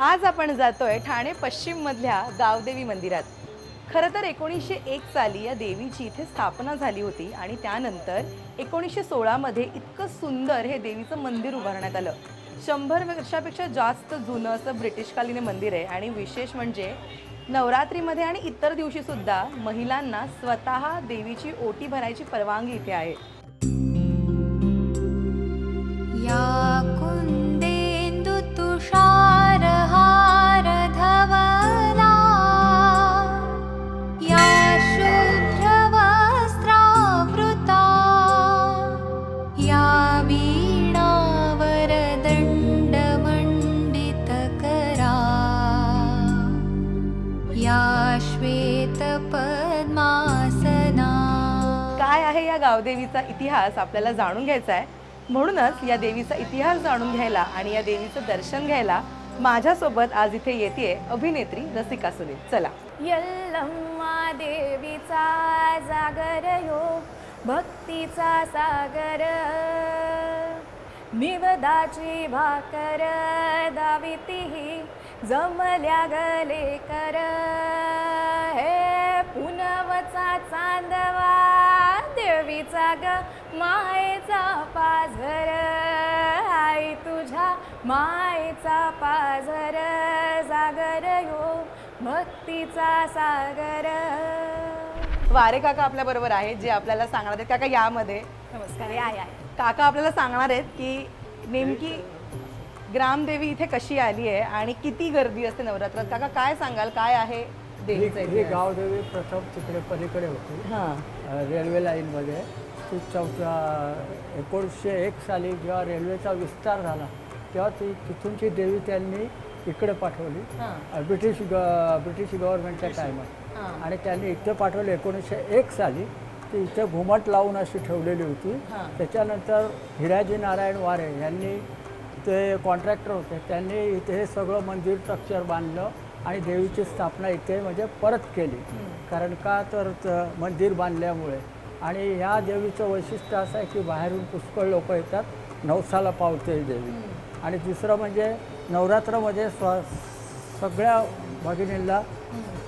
आज आपण जातोय ठाणे पश्चिम मधल्या गावदेवी मंदिरात। खरं तर 1901 साली या देवीची इथे स्थापना झाली होती आणि त्यानंतर 1916 मध्ये इतकं सुंदर हे देवीचं मंदिर उभारण्यात आलं। 100 वर्षापेक्षा जास्त जुनं असं ब्रिटिशकालीन मंदिर आहे आणि विशेष म्हणजे नवरात्रीमध्ये आणि इतर दिवशी सुद्धा महिलांना स्वतः देवीची ओटी भरायची परवानगी इथे आहे। या कुन्देन्दु तुषारहार धवला या शुभ्रवस्त्रावृता या वीणावरदण्डमण्डितकरा या श्वेतपद्मासना। काय आहे या गावदेवीचा इतिहास आपल्याला जाणून घ्यायचा आहे। म्हणूनच या देवीचा इतिहास जाणून घ्यायला आणि या देवीचं दर्शन घ्यायला माझ्यासोबत आज इथे येतेय अभिनेत्री रसिका सुनील। चला। यल्लम्मा देवीचा जागर यो भक्तीचा सागर निवदाची भाकर दावितीही जमल्या गले कर हे पुनवचा चांदवा देवीचा ग मायेचा पाझर आई तुझ्या मायेचा पाझर जागर यो भक्तीचा सागर। वारे काका आपल्या बरोबर आहेत जे आपल्याला सांगणार आहेत। काका यामध्ये नमस्कार। या या काका आपल्याला सांगणार आहेत की नेमकी ग्रामदेवी इथे कशी आली आहे आणि किती गर्दी असते नवरात्रात। काका काय सांगाल, काय आहे देवीचं ही इतिहास? गावदेवी प्रथम तिकडे पलीकडे होती रेल्वे लाईनमध्ये। ती 1901 साली जेव्हा रेल्वेचा विस्तार झाला तेव्हा तिथूनची देवी त्यांनी इकडे पाठवली ब्रिटिश गव्हर्नमेंटच्या टायमात आणि त्यांनी इथे पाठवली 1901 साली। ती इथे घुमट लावून अशी ठेवलेली होती। त्याच्यानंतर हिराजी नारायण वारे यांनी ते कॉन्ट्रॅक्टर होते, त्यांनी इथे हे सगळं मंदिर स्ट्रक्चर बांधलं आणि देवीची स्थापना इथे म्हणजे परत केली। कारण का तर मंदिर बांधल्यामुळे आणि ह्या देवीचं वैशिष्ट्य असं आहे की बाहेरून पुष्कळ लोक येतात, नवसाला पावते देवी। आणि दुसरं म्हणजे नवरात्रामध्ये सगळ्या भगिनींना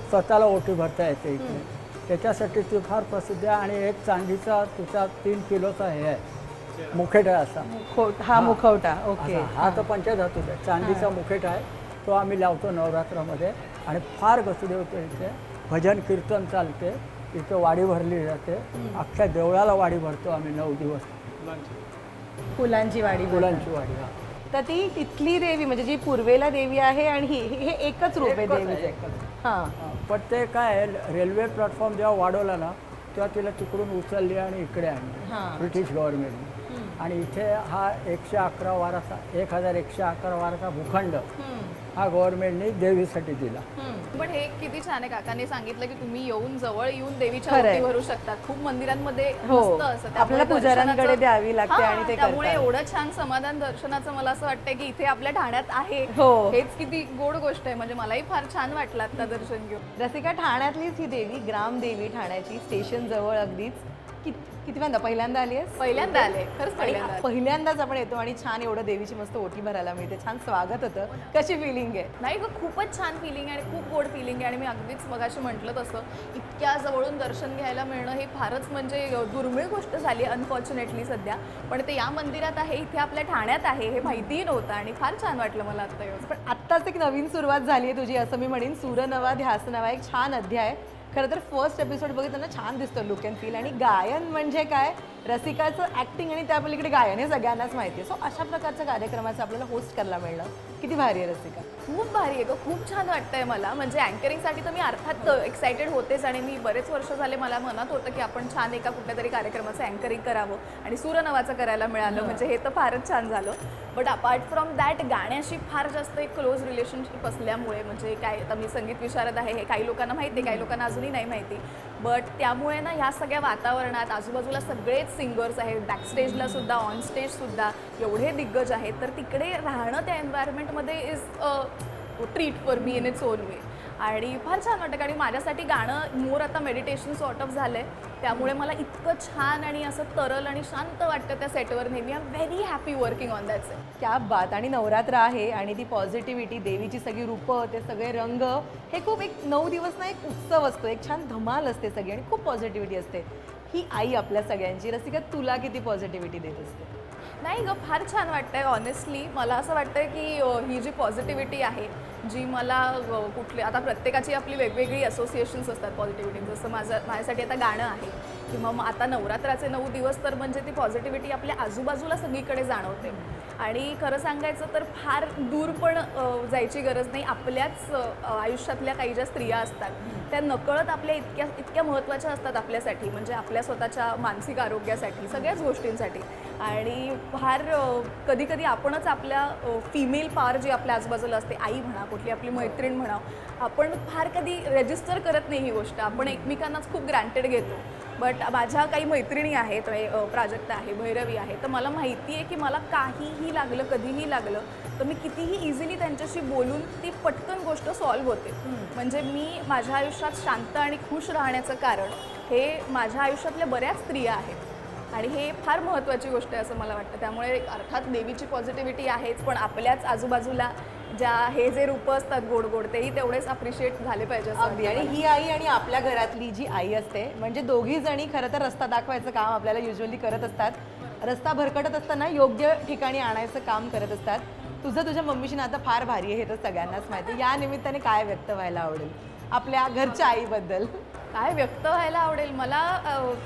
स्वतःला ओटी भरता येते इथे, त्याच्यासाठी ती फार प्रसिद्ध आहे। आणि एक चांदीचा तिचा 3 किलोचा हे आहे मुखेटा असा हा मुखवटा। ओके। हा तर पंचधातूचा आहे, चांदीचा मुखेटा आहे, तो आम्ही लावतो नवरात्रामध्ये आणि फार गर्दी होते इथे। भजन कीर्तन चालते इथे, वाडी भरली जाते, अख्ख्या देवळाला वाडी भरतो आम्ही 9 दिवस। फुलांची वाडी। फुलांची वाडी। हा तर ती तिथली देवी म्हणजे जी पूर्वेला देवी आहे आणि हे एकच रूप आहे देवीचं। हां पण ते काय रेल्वे प्लॅटफॉर्म जेव्हा वाढवला ना तेव्हा तिला तिकडून उचलली आणि इकडे आणली ब्रिटिश गव्हर्नमेंटने। आणि इथे हा 111 वाराचा 1111 वाराचा भूखंड हा गव्हर्नमेंटने देवीसाठी दिला। पण हे किती छान आहे, काकांनी सांगितलं की तुम्ही येऊन जवळ येऊन देवीच्या खरंय। ओटी भरू शकता। खूप मंदिरांमध्ये हो, नसतं असं, त्यामुळे आपल्याला पुजाऱ्यांकडे दर्शनाचं- द्यावी लागते हां, आणि ते त्यामुळे करतात। एवढं छान समाधान दर्शनाचं मला असं वाटतंय की इथे आपल्या ठाण्यात आहे। हो। हेच किती गोड गोष्ट आहे, म्हणजे मलाही फार छान वाटलं आता दर्शन घेऊन। रसिका, ठाण्यातलीच ही देवी ग्रामदेवी ठाण्याची स्टेशन जवळ अगदीच कितव्यांदा पहिल्यांदा आली आहेस? पहिल्यांदा आले, खरंच पहिल्यांदा आले. पहिल्यांदाच आपण येतो आणि छान एवढं देवीची मस्त ओटी भरायला मिळते, छान स्वागत होतं। कशी फिलिंग आहे? नाही ग, खूपच छान फिलिंग आहे आणि खूप गोड फिलिंग आहे। आणि मी अगदीच मगाशी म्हटलं तसं इतक्या जवळून दर्शन घ्यायला मिळणं हे फारच म्हणजे दुर्मिळ गोष्ट झाली अनफॉर्च्युनेटली सध्या। पण ते या मंदिरात आहे, इथे आपल्या ठाण्यात आहे हे माहितीही नव्हतं आणि फार छान वाटलं मला आता येऊन। पण आत्ताच एक नवीन सुरुवात झाली आहे तुझी, असं मी म्हणेन। सूर नवा ध्यास नवा एक छान अध्याय। खरं तर फर्स्ट एपिसोड बघितलं ना, छान दिसतं लुक अँड फील। आणि गायन म्हणजे काय, रसिकाचं ॲक्टिंग आणि त्या पलीकडे गायन हे सगळ्यांनाच माहिती आहे। सो अशा प्रकारच्या कार्यक्रमाचं आपल्याला होस्ट करायला मिळणं किती भारी आहे रसिका। खूप भारी आहे ग, खूप छान वाटतंय मला। म्हणजे अँकरिंगसाठी तर मी अर्थात एक्सायटेड होतेच आणि मी बरेच वर्ष झाले मला म्हणत होतं की आपण छान एका कुठल्या तरी कार्यक्रमाचं अँकरिंग करावं आणि सूरनवाचं करायला मिळालं म्हणजे हे तर फारच छान झालं। बट अपार्ट फ्रॉम दॅट गाण्याशी फार जास्त एक क्लोज रिलेशनशिप असल्यामुळे म्हणजे काय, आता मी संगीत विशारद आहे हे काही लोकांना माहिती आहे, काही लोकांना अजूनही नाही माहिती। बट त्यामुळे ना ह्या सगळ्या वातावरणात आजूबाजूला सगळेच सिंगर्स आहेत, बॅकस्टेजला सुद्धा ऑन स्टेजसुद्धा एवढे दिग्गज आहेत, तर तिकडे राहणं त्या एन्व्हायरमेंटमध्ये is treat for me in its own way. आणि फार छान वाटतं कारण माझ्यासाठी गाणं मोर आता मेडिटेशन सॉर्ट ऑफ झालं आहे, त्यामुळे मला इतकं छान आणि असं तरल आणि शांत वाटतं त्या सेटवर नेहमी. I am very happy working on that set. क्या बात. आणि नवरात्र आहे आणि ती पॉझिटिव्हिटी, देवीची सगळी रूपं, ते सगळे रंग, हे खूप एक 9 दिवस ना एक उत्सव असतो, एक छान धमाल असते सगळी आणि खूप पॉझिटिव्हिटी असते. ही आई आपल्या सगळ्यांची. रसिका, तुला किती पॉझिटिव्हिटी देत असते? नाही गं, फार छान वाटतंय ऑनेस्टली. मला असं वाटतंय की ही जी पॉझिटिव्हिटी आहे जी मला कुठली आता प्रत्येकाची आपली वेगवेगळी असोसिएशन्स असतात पॉझिटिव्हिटी. जसं माझ्यासाठी आता गाणं आहे किंवा मग आता नवरात्राचे 9 दिवस तर म्हणजे ती पॉझिटिव्हिटी आपल्या आजूबाजूला सगळीकडे जाणवते. आणि खरं सांगायचं तर फार दूर पण जायची गरज नाही. आपल्याच आयुष्यातल्या काही ज्या स्त्रिया असतात त्या नकळत आपल्या इतक्या महत्त्वाच्या असतात आपल्यासाठी, म्हणजे आपल्या स्वतःच्या मानसिक आरोग्यासाठी, सगळ्याच गोष्टींसाठी. आणि फार कधी कधी आपणच आपल्या फिमेल पॉवर जी आपल्या आजूबाजूला असते, आई म्हणा, कुठली आपली मैत्रीण म्हणा, आपण फार कधी रजिस्टर करत नाही ही गोष्ट. आपण एकमेकांनाच खूप ग्रँटेड घेतो. बट माझ्या काही मैत्रिणी आहेत, प्राजक्ता आहे, भैरवी आहे, तर मला माहिती आहे की मला काहीही लागलं, कधीही लागलं तर मी कितीही इझिली त्यांच्याशी बोलून ती पटकन गोष्ट सॉल्व्ह होते. म्हणजे मी माझ्या आयुष्यात शांत आणि खुश राहण्याचं कारण हे माझ्या आयुष्यातल्या बऱ्याच स्त्रिया आहेत आणि हे फार महत्त्वाची गोष्ट आहे असं मला वाटतं. त्यामुळे अर्थात देवीची पॉझिटिव्हिटी आहेच, पण आपल्याच आजूबाजूला ज्या हे जे रूपं असतात गोड गोड, तेही तेवढेच अप्रिशिएट झाले पाहिजे असं अगदी. वाटतं आणि मला. ही आई आणि आपल्या घरातली जी आई असते, म्हणजे दोघी जणी खरं तर रस्ता दाखवायचं काम आपल्याला युजली करत असतात. रस्ता भरकटत असताना योग्य ठिकाणी आणायचं काम करत असतात. तुझं तुझ्या मम्मीशी नातं फार भारी आहे, हे तर सगळ्यांनाच माहिती. या निमित्ताने काय व्यक्त व्हायला आवडेल आपल्या घरच्या आईबद्दल? काय व्यक्त व्हायला आवडेल मला,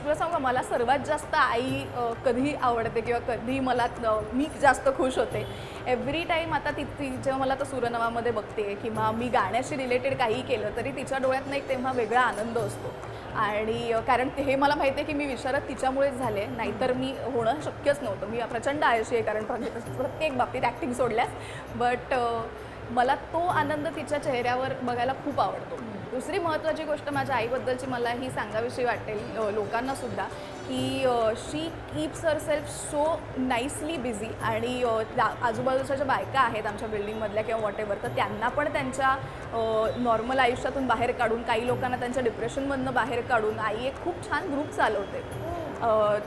तुला सांगू का, मला सर्वात जास्त आई कधी आवडते किंवा कधी मला मी जास्त खुश होते एव्हरी टाईम. आता ती जेव्हा मला आता सूरनवामध्ये बघते किंवा मी गाण्याशी रिलेटेड काही केलं तरी तिच्या डोळ्यात एक तेव्हा वेगळा आनंद असतो. आणि कारण हे मला माहिती आहे की मी विशारद तिच्यामुळेच झाले, नाहीतर मी होणं शक्यच नव्हतं. मी प्रचंड आळशी आहे कारण प्रत्येक बाबतीत ॲक्टिंग सोडल्यास. बट मला तो आनंद तिच्या चेहऱ्यावर बघायला खूप आवडतो. दुसरी महत्त्वाची गोष्ट माझ्या आईबद्दलची मला ही सांगावीशी वाटेल लोकांनासुद्धा की she keeps herself so nicely busy. आणि आजूबाजूच्या ज्या बायका आहेत आमच्या बिल्डिंगमधल्या किंवा वॉट एव्हर, तर त्यांना पण त्यांच्या नॉर्मल आयुष्यातून बाहेर काढून, काही लोकांना त्यांच्या डिप्रेशनमधनं बाहेर काढून आई एक खूप छान ग्रुप चालवते.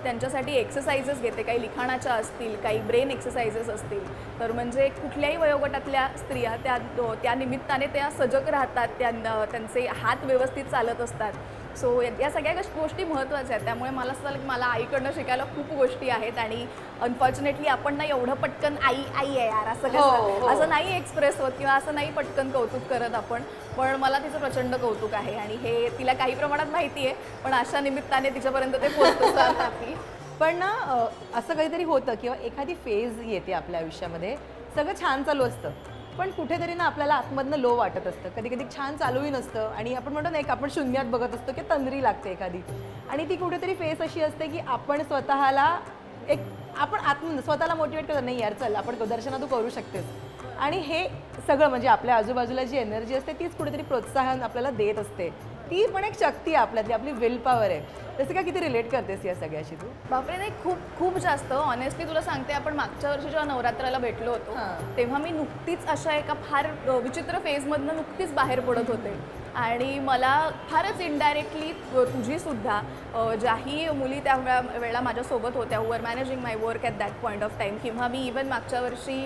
त्यांच्यासाठी एक्सरसाइजेस घेते, काही लिखाणाच्या असतील, काही ब्रेन एक्सरसाइजेस असतील. तर म्हणजे कुठल्याही वयोगटातल्या स्त्रिया त्या निमित्ताने त्या सजग राहतात, त्यांचे हात व्यवस्थित चालत असतात. सो या सगळ्या गोष्टी महत्त्वाच्या आहेत. त्यामुळे मला असं झालं की मला आईकडनं शिकायला खूप गोष्टी आहेत. आणि अनफॉर्च्युनेटली आपण ना एवढं पटकन आई आई आहे यार असं कसं असं नाही एक्सप्रेस होत किंवा असं नाही पटकन कौतुक करत आपण. पण मला तिचं प्रचंड कौतुक आहे आणि हे तिला काही प्रमाणात माहिती आहे, पण अशा निमित्ताने तिच्यापर्यंत ते पोहोचतं. पण ना असं काहीतरी होतं किंवा एखादी फेज येते आपल्या आयुष्यामध्ये, सगळं छान चालू असतं पण कुठेतरी ना आपल्याला आतमधनं लो वाटत असतं. कधी कधी छान चालूही नसतं आणि आपण म्हणतो ना एक आपण शून्यात बघत असतो की तंद्री लागते एखादी. आणि ती कुठेतरी फेज अशी असते की आपण स्वतःला आपण स्वतःला मोटिवेट करतो, नाही यार चल आपण दर्शना तू करू शकतेस. आणि हे सगळं म्हणजे आपल्या आजूबाजूला जी एनर्जी असते तीच कुठेतरी प्रोत्साहन आपल्याला देत असते. ती पण एक शक्ती आहे आपल्यातली, आपली विल पॉवर आहे. तसं का किती रिलेट करतेस या सगळ्याशी तू? बापरे, नाही खूप खूप जास्त. ऑनेस्टली तुला सांगते, आपण मागच्या वर्षी जेव्हा नवरात्राला भेटलो होतो तेव्हा मी नुकतीच अशा एका फार विचित्र फेजमधनं नुकतीच बाहेर पडत होते. आणि मला फारच इनडायरेक्टली तुझीसुद्धा ज्याही मुली त्या वेळेला माझ्यासोबत होत्या, who are managing my work at that point of time, किंवा मी इवन मागच्या वर्षी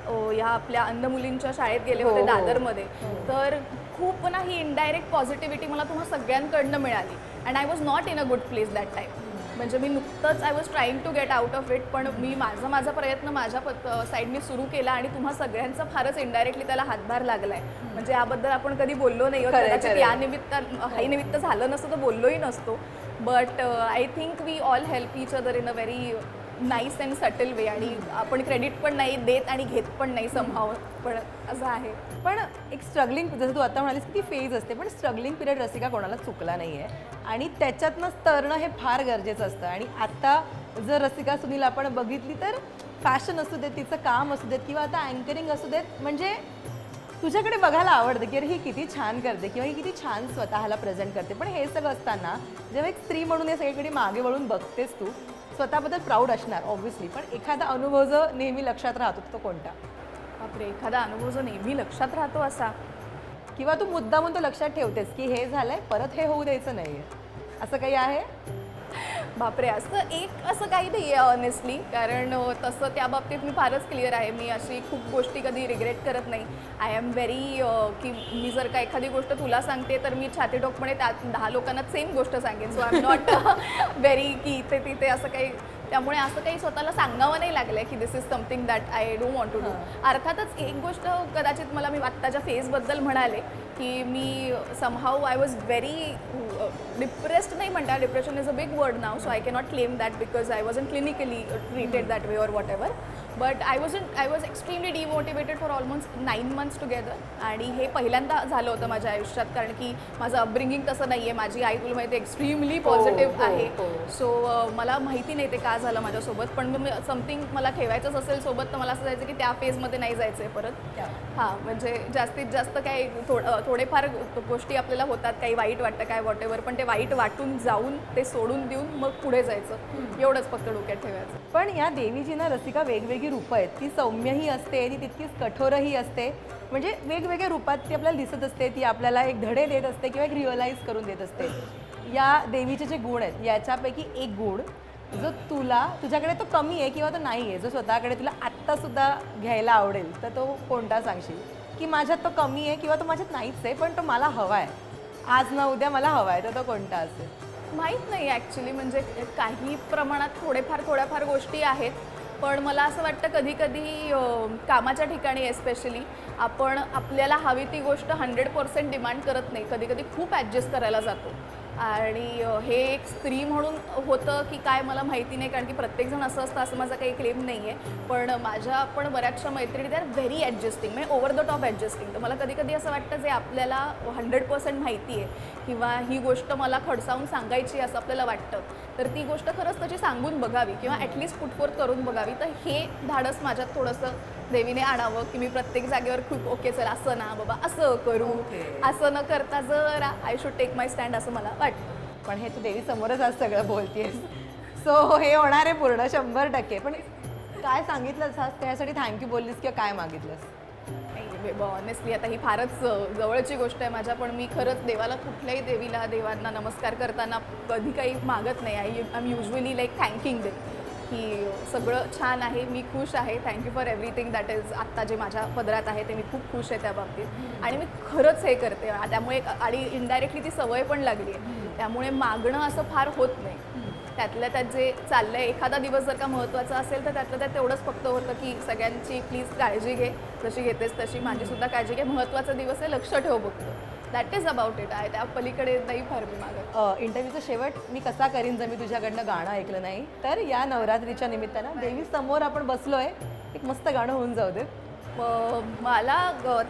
ह्या आपल्या अंध मुलींच्या शाळेत गेले होते दादरमध्ये, तर खूप ना ही इनडायरेक्ट पॉझिटिव्हिटी मला तुम्हा सगळ्यांकडनं मिळाली. And I was not in a good place that time. म्हणजे मी नुकतंच I was trying to get out of it, पण मी माझा प्रयत्न माझ्या साईडनी सुरू केला आणि तुम्हा सगळ्यांचा फारच इनडायरेक्टली त्याला हातभार लागला आहे. म्हणजे याबद्दल आपण कधी बोललो नाही, कदाचित या निमित्त झालं नसतं तर बोललोही नसतो. But I think we all help each other in a very nice and subtle way. आणि आपण क्रेडिट पण नाही देत आणि घेत पण नाही समहाव, पण असं आहे. पण एक स्ट्रगलिंग, जसं तू आता म्हणालीस की ती फेज असते, पण स्ट्रगलिंग पिरियड रसिका कोणाला चुकला नाही आहे आणि त्याच्यातनं तरणं हे फार गरजेचं असतं. आणि आत्ता जर रसिका सुनील आपण बघितली तर फॅशन असू देत, तिचं काम असू देत किंवा आता अँकरिंग असू देत, म्हणजे तुझ्याकडे बघायला आवडतं की अरे ही किती छान करते किंवा ही किती छान स्वतःला प्रेझेंट करते. पण हे सगळं असताना जेव्हा एक स्त्री म्हणून हे सगळीकडे मागे वळून बघतेस तू, स्वतःबद्दल प्राऊड असणार ऑब्व्हियसली, पण एखादा अनुभव जो नेहमी लक्षात राहतो तो कोणता? बापरे, एखादा अनुभव जो नेहमी लक्षात राहतो असा किंवा तू मुद्दामून तो लक्षात ठेवतेस की हे झालंय परत हे होऊ द्यायचं नाहीये, असं काही आहे? बापरे, असं काही नाही आहे ऑनेस्टली, कारण तसं त्या बाबतीत मी फारच क्लिअर आहे. मी अशी खूप गोष्टी कधी रिग्रेट करत नाही. आय एम व्हेरी की मी जर का एखादी गोष्ट तुला सांगते तर मी छातीठोकपणे त्यात 10 लोकांना सेम गोष्ट सांगेन. So I am not very की इथे तिथे असं काही, त्यामुळे असं काही स्वतःला सांगावं नाही लागलं आहे की this is something that I don't want to do. अर्थातच एक गोष्ट कदाचित मला, मी आत्ताच्या फेजबद्दल म्हणाले की मी somehow I was very depressed नाही म्हणता, depression is a big word नाव, so I cannot claim that because I was in clinically treated that way or whatever. But I was extremely demotivated for almost 9 months together. आणि हे पहिल्यांदा झालं होतं माझ्या आयुष्यात, कारण की माझं अपब्रिंगिंग तसं नाही आहे. माझी आई तुला माहिती आहे एक्स्ट्रीमली पॉझिटिव्ह आहे. सो मला माहिती नाही ते का झालं माझ्यासोबत, पण मग समथिंग मला ठेवायचंच असेल सोबत तर मला असं जायचं की त्या फेजमध्ये नाही जायचं आहे परत. हां, म्हणजे जास्तीत जास्त काय थोडेफार गोष्टी आपल्याला होतात, काही वाईट वाटतं काय वॉट एव्हर, पण ते वाईट वाटून जाऊन ते सोडून देऊन मग पुढे जायचं, एवढंच फक्त डोक्यात ठेवायचं. पण या देवीची ना रसिका वेगवेगळी रूपं आहेत. ती सौम्यही असते, ती तितकीच कठोरही असते. म्हणजे वेगवेगळ्या रूपात ती आपल्याला दिसत असते, ती आपल्याला एक धडे देत असते किंवा एक रिअलाईज करून देत असते. या देवीचे जे गुण आहेत याच्यापैकी एक गुण जो तुझ्याकडे तो कमी आहे किंवा तो नाही आहे, जो स्वतःकडे तुला आत्तासुद्धा घ्यायला आवडेल, तर तो कोणता सांगशील? की माझ्यात तो कमी आहे किंवा तो माझ्यात नाहीच आहे पण तो मला हवा आहे, आज ना उद्या मला हवा आहे, तर तो कोणता असेल? माहीत नाही ॲक्च्युली, म्हणजे काही प्रमाणात थोड्याफार गोष्टी आहेत. पण मला असं वाटतं कधी कधी कामाच्या ठिकाणी एस्पेशली आपण आपल्याला हवी ती गोष्ट 100% डिमांड करत नाही, कधी कधी खूप ॲडजस्ट करायला जातो. आणि हे एक स्त्री म्हणून होतं की काय मला माहिती नाही, कारण की प्रत्येकजण असं असतं असं माझा काही क्लेम नाही आहे. पण बऱ्याचशा मैत्रिणी दे आर व्हेरी ॲडजस्टिंग, म्हणजे ओव्हर द टॉप ॲडजस्टिंग. तर मला कधी कधी असं वाटतं जे आपल्याला 100% माहिती आहे किंवा ही गोष्ट मला खडसावून सांगायची असं आपल्याला वाटतं, तर ती गोष्ट खरंच तशी सांगून बघावी किंवा ॲटलिस्ट पुटफोर्थ करून बघावी. तर हे धाडस माझ्यात थोडंसं देवीने आणावं की मी प्रत्येक जागेवर खूप ओके चल असं ना बाबा असं करू, असं न करता जरा I should take my stand असं मला वाटतं. पण हे तू देवी समोरच आज सगळं बोलतेस, सो हे होणार आहे पूर्ण 100%. पण काय सांगितलंस आज त्यासाठी, थँक्यू बोललीस किंवा काय मागितलंस? ऑनेस्टली आता ही फारच जवळची गोष्ट आहे माझ्या, पण मी खरंच देवाला, कुठल्याही देवांना नमस्कार करताना कधी काही मागत नाही. I am usually like thanking them की सगळं छान आहे, मी खुश आहे, thank you for everything that is आत्ता जे माझ्या पदरात आहे ते मी खूप खुश आहे त्या बाबतीत. आणि मी खरंच हे करते, त्यामुळे आणि इनडायरेक्टली ती सवय पण लागली आहे, त्यामुळे मागणं असं फार होत नाही. त्यातल्या त्यात जे चाललं आहे, एखादा दिवस जर का महत्त्वाचा असेल तर त्यातल्या त्यात तेवढंच फक्त होतं की सगळ्यांची प्लीज काळजी घे, जशी घेतेस तशी माझीसुद्धा काळजी घे, महत्त्वाचा दिवस आहे, लक्ष ठेव बघतो. That is about it. आहे त्या पलीकडे नाही फार मी मागत. इंटरव्ह्यूचा शेवट मी कसा करीन जर मी तुझ्याकडनं गाणं ऐकलं नाही तर? या नवरात्रीच्या निमित्तानं देवी समोर आपण बसलोय, एक मस्त गाणं होऊन जाऊ देत. मला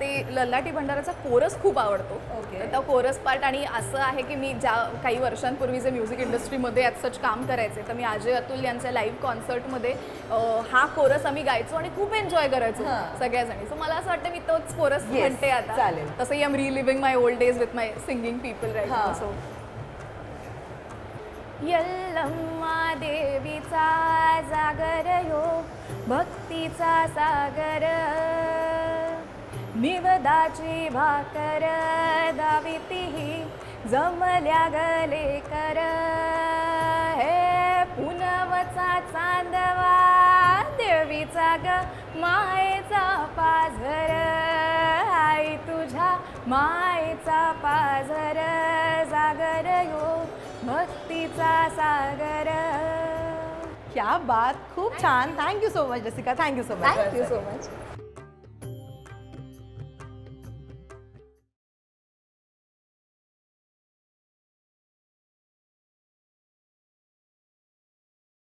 ते ललाटी भंडाराचा कोरस खूप आवडतो. तर तो कोरस पार्ट, आणि असं आहे की मी ज्या काही वर्षांपूर्वी जे म्युझिक इंडस्ट्रीमध्ये ॲज सच काम करायचे, तर मी अजय अतुल यांच्या लाईव्ह कॉन्सर्टमध्ये हा कोरस आम्ही गायचो आणि खूप एन्जॉय करायचो सगळ्याजणी. सो मला असं वाटतं मी तोच कोरस म्हणते आता. चालेल. तसंही I am reliving my old days with my singing people right now. So Yellamma देवीचा जागर यो भक्तीचा सागर, निवदाची भाकर दावितीही जमल्या गले कर, हे पुनवचा चांदवा देवीचा ग मायेचा पाझर, आई तुझ्या मायेचा पाझर, जागर यो भक्तीचा सागर. क्या बात, खूप छान. Thank you so much Rasika, thank you so much. Thank you so much.